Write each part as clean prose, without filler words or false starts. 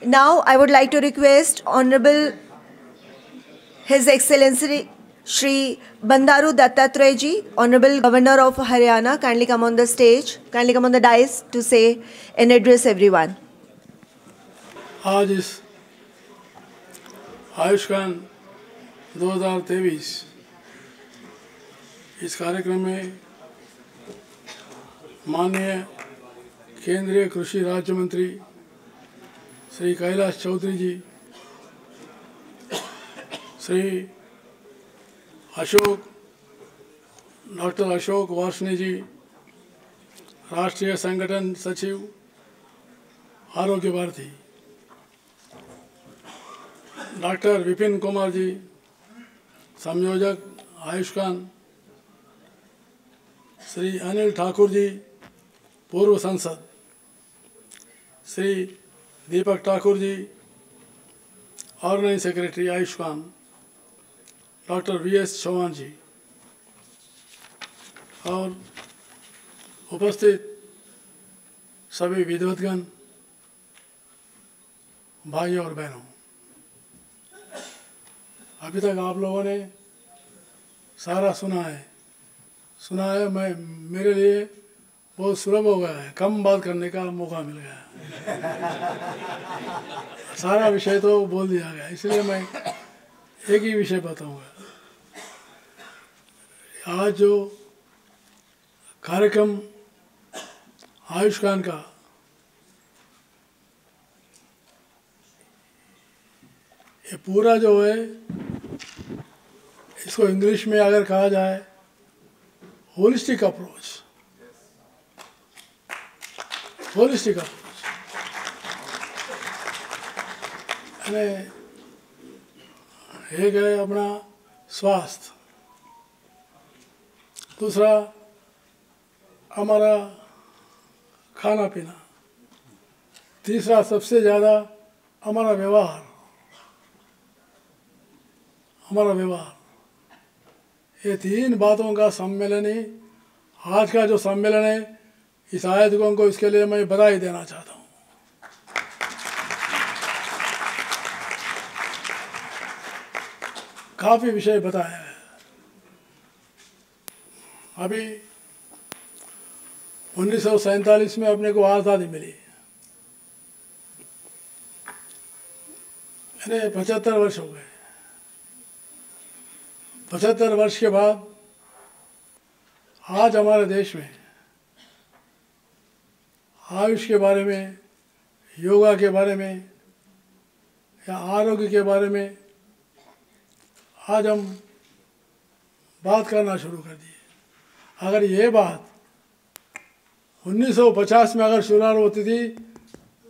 Now I would like to request Honorable His Excellency Shri Bandaru Dattatreya ji, Honorable Governor of Haryana, kindly come on the stage, kindly come on the dais to say and address everyone. आज इस आयुष्मान 2023 इस कार्यक्रम में माननीय केंद्रीय कृषि राज्य मंत्री श्री कैलाश चौधरी जी, श्री डॉक्टर अशोक वार्ष्णेय जी, राष्ट्रीय संगठन सचिव आरोग्य भारती, डॉक्टर विपिन कुमार जी, संयोजक आयुष्मान, श्री अनिल ठाकुर जी, पूर्व सांसद, Shri Deepak Thakur ji, organising secretary Ayushman, doctor VS Chauhan ji और उपस्थित सभी विद्वद्गण, भाइयों और बहनों, अभी तक आप लोगों ने सारा सुना है। मेरे लिए बहुत सुलभ हो गया है, कम बात करने का मौका मिल गया है। सारा विषय तो बोल दिया गया, इसलिए मैं एक ही विषय बताऊंगा। आज जो कार्यक्रम आयुष्मान का ये पूरा जो है, इसको इंग्लिश में अगर कहा जाए होलिस्टिक अप्रोच, यानी एक है अपना स्वास्थ्य, दूसरा हमारा खाना पीना, तीसरा सबसे ज़्यादा हमारा व्यवहार। ये तीन बातों का सम्मेलन ही आज का जो सम्मेलन है। इस आयोजकों को इसके लिए मैं बधाई देना चाहता हूँ। काफ़ी विषय बताया है। अभी 1947 में अपने को आज़ादी मिली, यानी 75 वर्ष हो गए। 75 वर्ष के बाद आज हमारे देश में आयुष के बारे में, योगा के बारे में या आरोग्य के बारे में आज हम बात करना शुरू कर दिए। अगर ये बात 1950 में अगर शुरू होती थी,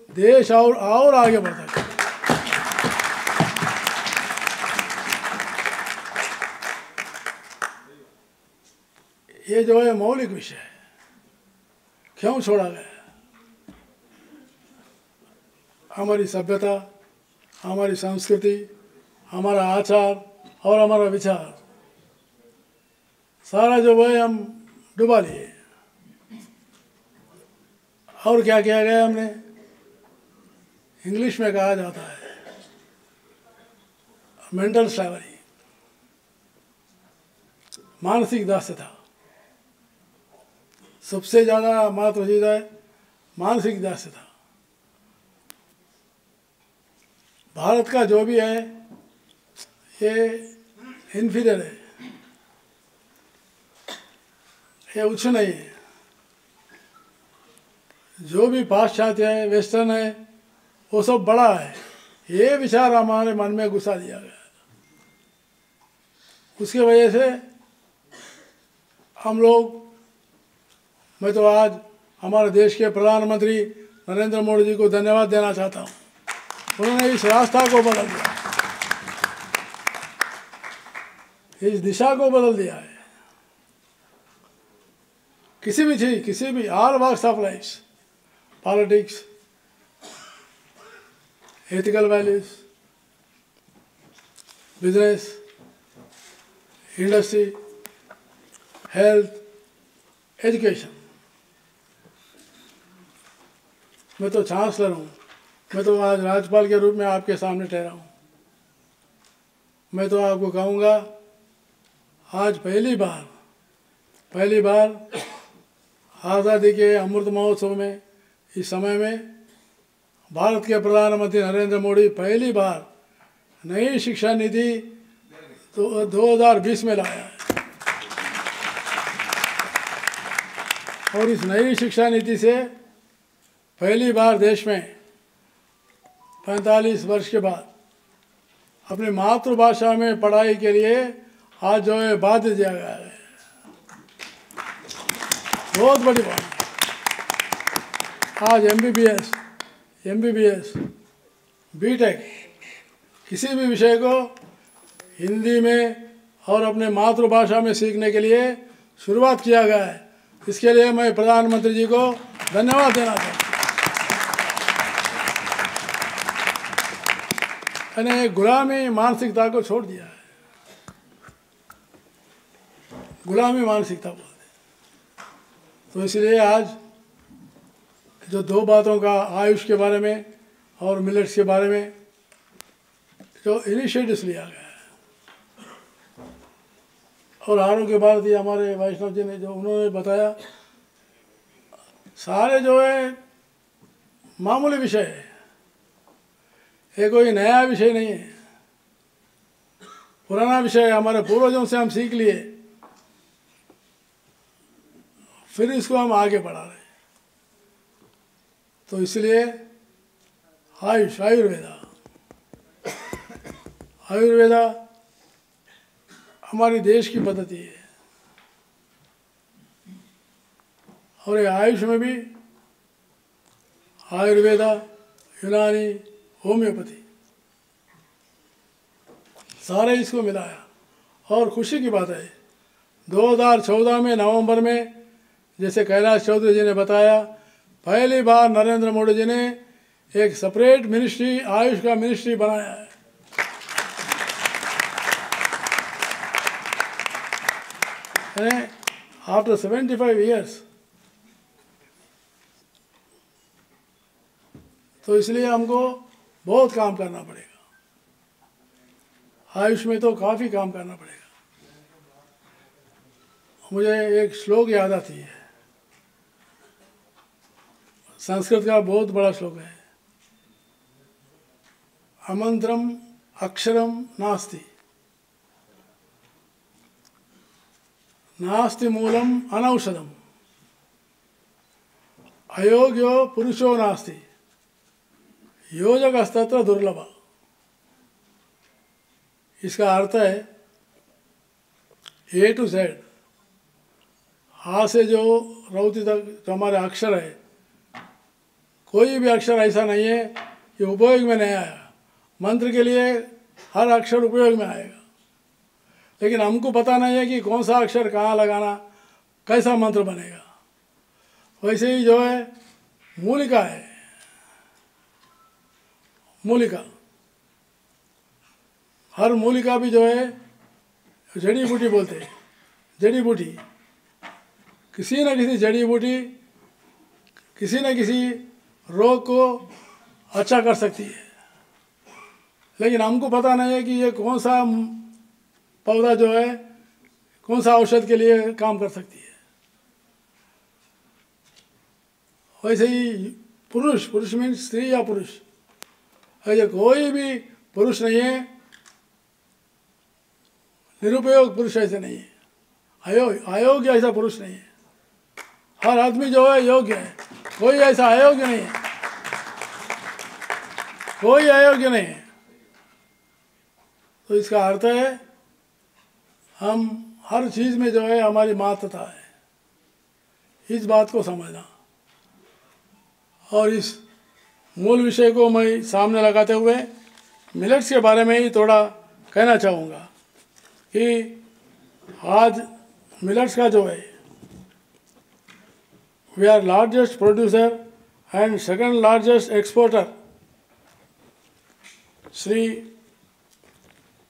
देश और आगे बढ़ता। ये जो है मौलिक विषय है, क्यों छोड़ा गया? हमारी सभ्यता, हमारी संस्कृति, हमारा आचार और हमारा विचार सारा जो है हम डुबा लिए। और क्या किया गया हमने? इंग्लिश में कहा जाता है मेंटल स्लेवरी, मानसिक दास्यता। सबसे ज़्यादा महत्व चीज़ है मानसिक दास्यता। भारत का जो भी है ये इन्फीरियर है, ये उच्च नहीं है। जो भी पाश्चात्य है, वेस्टर्न है, वो सब बड़ा है। ये विचार हमारे मन में घुसा दिया गया। उसकी वजह से हम लोग, मैं तो आज हमारे देश के प्रधानमंत्री नरेंद्र मोदी जी को धन्यवाद देना चाहता हूँ। उन्होंने इस रास्ता को बदल दिया, इस दिशा को बदल दिया है। किसी भी चीज, किसी भी all walks of life, politics, ethical values, business, industry, health, education. मैं तो चांसलर हूँ, मैं तो आज राज्यपाल के रूप में आपके सामने ठहरा हूँ। मैं तो आपको कहूँगा, आज पहली बार आज़ादी के अमृत महोत्सव में, इस समय में भारत के प्रधानमंत्री नरेंद्र मोदी पहली बार नई शिक्षा नीति तो 2020 में लाया है। और इस नई शिक्षा नीति से पहली बार देश में 45 वर्ष के बाद अपनी मातृभाषा में पढ़ाई के लिए आज जो है बाध्य दिया गया है। बहुत बड़ी बात। आज MBBS, BTech किसी भी विषय को हिंदी में और अपने मातृभाषा में सीखने के लिए शुरुआत किया गया है। इसके लिए मैं प्रधानमंत्री जी को धन्यवाद देना चाहता हूँ। मैंने गुलामी मानसिकता को छोड़ दिया है। गुलामी मानसिकता बोलते, तो इसलिए आज जो दो बातों का, आयुष के बारे में और मिलेट्स के बारे में जो इनिशिएटिव्स लिया गया है, और आरोग्य भारती हमारे वैष्णव जी ने जो उन्होंने बताया, सारे जो है मामूली विषय है, ये कोई नया विषय नहीं है, पुराना विषय है, हमारे पूर्वजों से हम सीख लिए, फिर इसको हम आगे बढ़ा रहे हैं। तो इसलिए आयुर्वेदा हमारी देश की पद्धति है। और ये आयुष में भी आयुर्वेदा, यूनानी, होम्योपैथी सारे इसको मिलाया। और खुशी की बात है, 2014 में नवंबर में, जैसे कैलाश चौधरी जी ने बताया, पहली बार नरेंद्र मोदी जी ने एक सेपरेट मिनिस्ट्री, आयुष का मिनिस्ट्री बनाया है। After 75 years. तो इसलिए हमको बहुत काम करना पड़ेगा। आयुष में तो काफ़ी काम करना पड़ेगा। मुझे एक श्लोक याद आती है, संस्कृत का बहुत बड़ा श्लोक है, अमंत्रम अक्षरम नास्ति, नास्ति मूलम अनौषधम, अयोग्यो पुरुषो नास्ति, योजकस्तत्र दुर्लभ। इसका अर्थ है A to Z, हा से जो रौती तक जो हमारे अक्षर है, कोई भी अक्षर ऐसा नहीं है कि उपयोग में नहीं आया। मंत्र के लिए हर अक्षर उपयोग में आएगा, लेकिन हमको पता नहीं है कि कौन सा अक्षर कहाँ लगाना, कैसा मंत्र बनेगा। वैसे ही जो है मूलिका है, मूलिका, हर मूलिका भी जो है जड़ी बूटी बोलते हैं। जड़ी बूटी, किसी न किसी जड़ी बूटी किसी न किसी रोग को अच्छा कर सकती है, लेकिन हमको पता नहीं है कि ये कौन सा पौधा जो है कौन सा औषध के लिए काम कर सकती है। वैसे ही पुरुष, पुरुष मीन्स स्त्री या पुरुष, ऐसे कोई भी पुरुष नहीं है, निरुपयोग पुरुष ऐसे नहीं है, अयोग्य ऐसा पुरुष नहीं है। हर आदमी जो है योग्य है, कोई ऐसा अयोग्य नहीं है, कोई अयोग्य नहीं है। तो इसका अर्थ है हम हर चीज़ में जो है हमारी महत्ता है, इस बात को समझना। और इस मूल विषय को मैं सामने लगाते हुए मिलेट्स के बारे में ही थोड़ा कहना चाहूँगा कि आज मिलेट्स का जो है, we are largest producer and second largest exporter Shri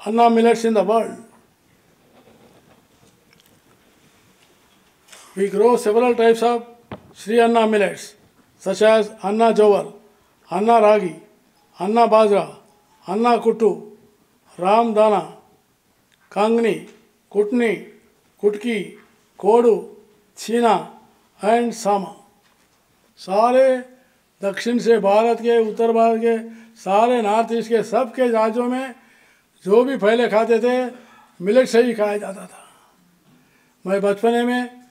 Anna millets in the world. We grow several types of Sri Anna millets such as Anna Jowar, Anna Ragi, अन्ना बाजरा, अन्ना कुट्टू, रामदाना, कांगनी, कुटनी, कुटकी, कोडू, छीना एंड सामा। सारे दक्षिण से भारत के, उत्तर भारत के, सारे नॉर्थ ईस्ट के सबके राज्यों में जो भी पहले खाते थे मिलेट से ही खाया जाता था। मैं बचपने में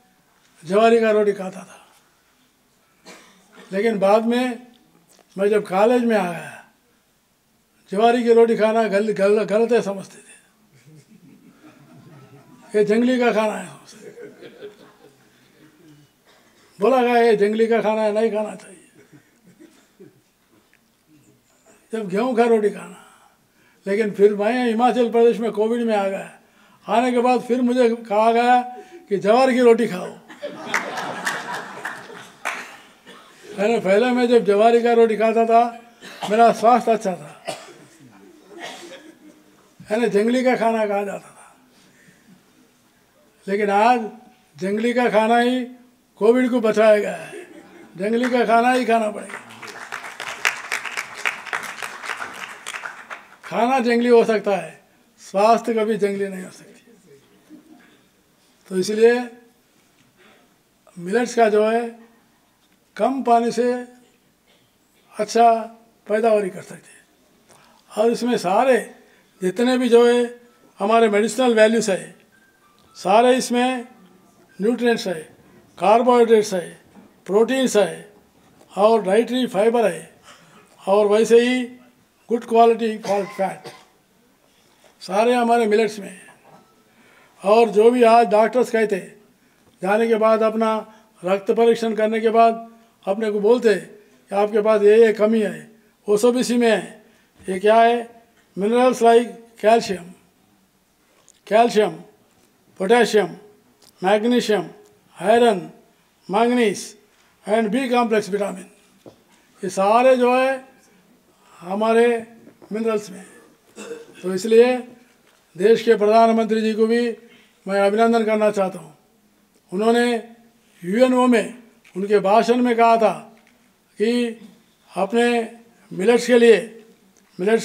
ज्वारी का रोटी खाता था, लेकिन बाद में मैं जब कॉलेज में आ गया ज्वारी की रोटी खाना गलत है समझते थे। ये जंगली का खाना है, बोला गया ये जंगली का खाना है, नहीं खाना चाहिए। जब गेहूं का रोटी खाना, लेकिन फिर मैं हिमाचल प्रदेश में कोविड में आ गया। आने के बाद फिर मुझे कहा गया कि ज्वार की रोटी खाओ। पहले मैं जब ज्वारी का रोटी खाता था मेरा स्वास्थ्य अच्छा था, जंगली का खाना कहा जाता था। लेकिन आज जंगली का खाना ही कोविड को बचाया गया है, जंगली का खाना ही खाना पड़ेगा। खाना जंगली हो सकता है, स्वास्थ्य कभी जंगली नहीं हो सकती। तो इसलिए मिलेट्स का जो है कम पानी से अच्छा पैदावारी कर सकते हैं, और इसमें सारे जितने भी जो है हमारे मेडिसिनल वैल्यूज है, सारे इसमें न्यूट्रिएंट्स है, कार्बोहाइड्रेट्स है, प्रोटीन्स है और डाइटरी फाइबर है, और वैसे ही गुड क्वालिटी फैट सारे हमारे मिलेट्स में हैं। और जो भी आज डॉक्टर्स कहते जाने के बाद अपना रक्त परीक्षण करने के बाद अपने को बोलते कि आपके पास ये कमी है, वो सब इसी में है। ये क्या है? Minerals like calcium, potassium, magnesium, iron, manganese and B complex vitamin, ये सारे जो है हमारे मिनरल्स में। तो इसलिए देश के प्रधानमंत्री जी को भी मैं अभिनंदन करना चाहता हूँ। उन्होंने यूएनओ में उनके भाषण में कहा था कि अपने मिलेट्स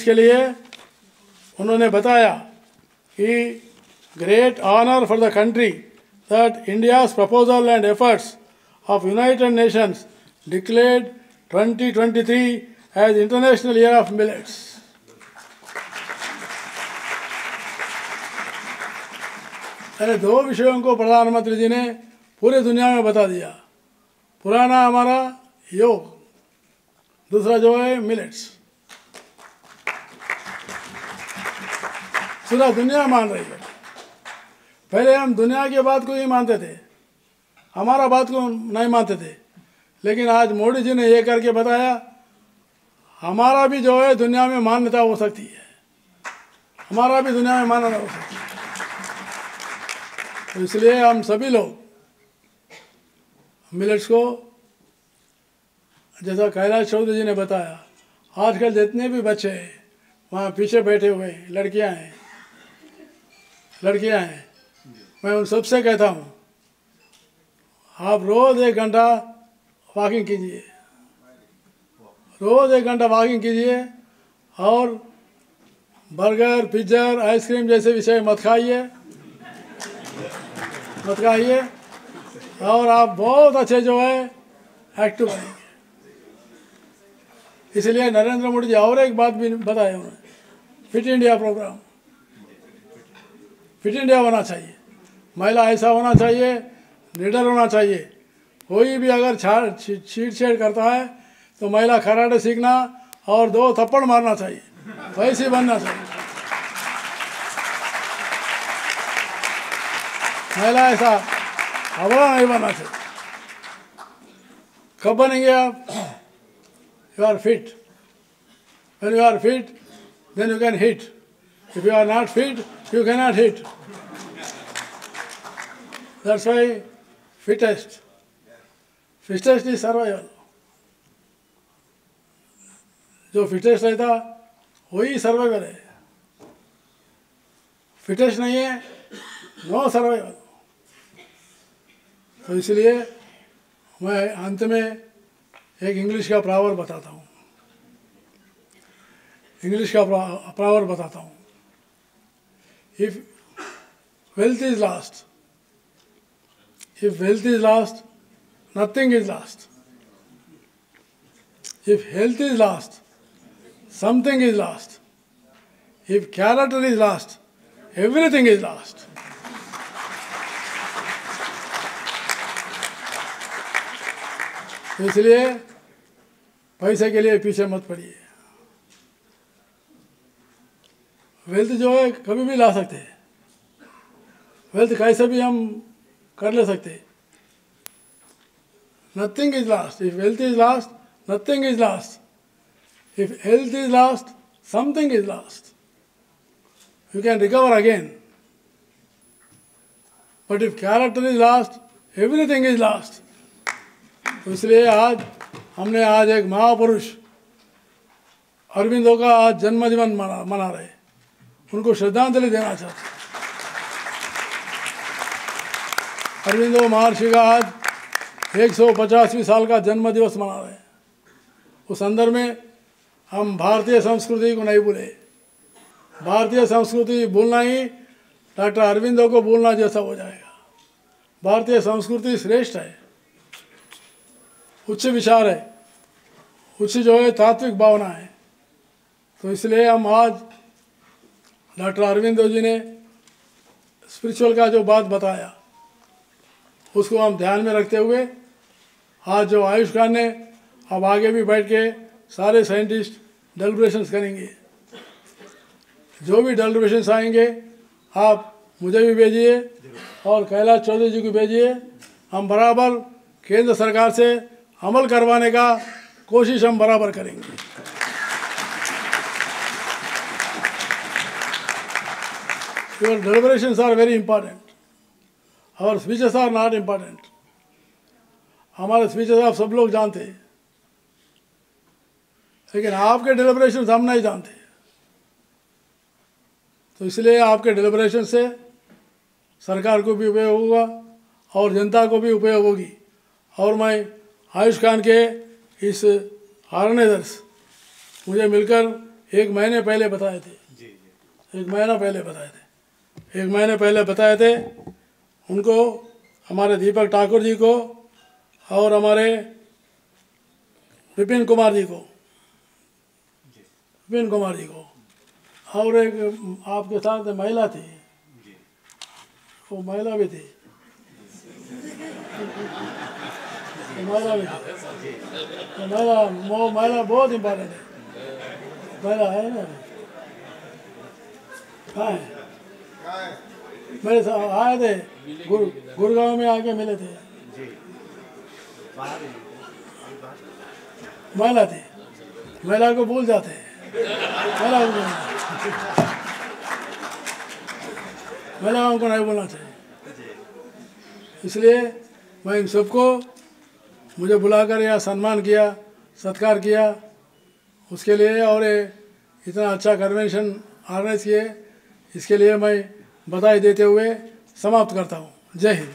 के लिए उन्होंने बताया कि great honour for the country that India's proposal and efforts of United Nations declared 2023 as international year of millets. अरे दो विषयों को प्रधानमंत्री जी ने पूरे दुनिया में बता दिया। पुराना हमारा योग, दूसरा जो है मिलेट्स। पूरा दुनिया मान रही है। पहले हम दुनिया की बात को ही मानते थे, हमारा बात को नहीं मानते थे, लेकिन आज मोदी जी ने ये करके बताया हमारा भी जो है दुनिया में मान्यता हो सकती है, हमारा भी दुनिया में मान्यता हो सकती है। तो इसलिए हम सभी लोग मिलेट्स को, जैसा कैलाश चौधरी जी ने बताया, आजकल जितने भी बच्चे हैं वहाँ पीछे बैठे हुए हैं, लड़कियाँ हैं, मैं उन सबसे कहता हूँ आप रोज़ 1 घंटा वॉकिंग कीजिए, रोज़ 1 घंटा वॉकिंग कीजिए, और बर्गर, पिज्ज़ा, आइसक्रीम जैसे विषय मत खाइए, और आप बहुत अच्छे जो है एक्टिव बनेंगे। इसलिए नरेंद्र मोदी जी और एक बात भी बताए उन्होंने, fit India programme. Fit India होना चाहिए, महिला ऐसा होना चाहिए, लीडर होना चाहिए। कोई भी अगर छेड़ करता है तो महिला कराटे सीखना और 2 थप्पड़ मारना चाहिए, वैसे बनना चाहिए। महिला ऐसा हवा नहीं बनना चाहिए। कब बनेंगे आप? You are fit. When you are fit, then you can hit. If you are not fit, you cannot hit. That's why fittest is survival. जो फिटेस्ट रहता वही सर्वाइवल है, फिटेस्ट नहीं है नो सर्वाइवल। तो इसलिए मैं अंत में एक इंग्लिश का प्रॉवर्ब बताता हूँ। इंग्लिश का प्रॉवर्ब बताता हूँ। If wealth is last, if wealth is last, nothing is last. If health is last, something is last. If character is last, everything is last. इसलिए पैसे के लिए पीछे मत पड़िए। वेल्थ जो है कभी भी ला सकते हैं, वेल्थ कैसे भी हम कर ले सकते हैं। Nothing is last. If wealth is last, nothing is last. If health is last, something is last. You can recover again, but if character is last, everything is last. तो इसलिए आज हमने आज एक महापुरुष अरविंदो का आज जन्मदिन मना रहे, उनको श्रद्धांजलि देना चाहते। अरविंदो महर्षि का आज 150वीं साल का जन्म दिवस मना रहे हैं। उस संदर्भ में हम भारतीय संस्कृति को नहीं भूले। भारतीय संस्कृति भूलना ही डॉक्टर अरविंदो को भूलना जैसा हो जाएगा। भारतीय संस्कृति श्रेष्ठ है, उच्च विचार है, उच्च जो है तात्विक भावना है। तो इसलिए हम आज डॉक्टर अरविंदो जी ने स्पिरिचुअल का जो बात बताया उसको हम ध्यान में रखते हुए आज जो आयुष खान ने, अब आगे भी बैठ के सारे साइंटिस्ट डेलिब्रेशंस करेंगे। जो भी डेलिब्रेशंस आएंगे आप मुझे भी भेजिए और कैलाश चौधरी जी को भेजिए। हम बराबर केंद्र सरकार से अमल करवाने का कोशिश हम बराबर करेंगे। Your deliberations are very important. Our speeches are not important. हमारे स्पीचेस आप सब लोग जानते हैं, लेकिन आपके डेलिब्रेशंस हम नहीं जानते। तो इसलिए आपके डेलिब्रेशन से सरकार को भी उपयोग होगा और जनता को भी उपयोग होगी। और मैं आयुष खान के इस ऑर्गेनाइजर्स मुझे मिलकर 1 महीने पहले बताए थे, 1 महीना पहले बताए थे, 1 महीने पहले बताए थे उनको, हमारे दीपक ठाकुर जी को और हमारे विपिन कुमार जी को, विपिन कुमार जी को, और एक आपके साथ महिला थी, वो महिला भी थी, महिला भी थी, महिला बहुत इम्पोर्टेंट है, महिला है ना, कहाँ है? मेरे साथ आए थे, गुड़गांव में आके मिले थे, महिला थी, महिला को भूल जाते हैं, महिलाओं को नहीं बोलना चाहिए। इसलिए मैं इन सबको मुझे बुलाकर यहाँ सम्मान किया, सत्कार किया, उसके लिए और इतना अच्छा कन्वेंशन ऑर्गेनाइज किए, इसके लिए मैं बधाई देते हुए समाप्त करता हूँ। जय हिंद।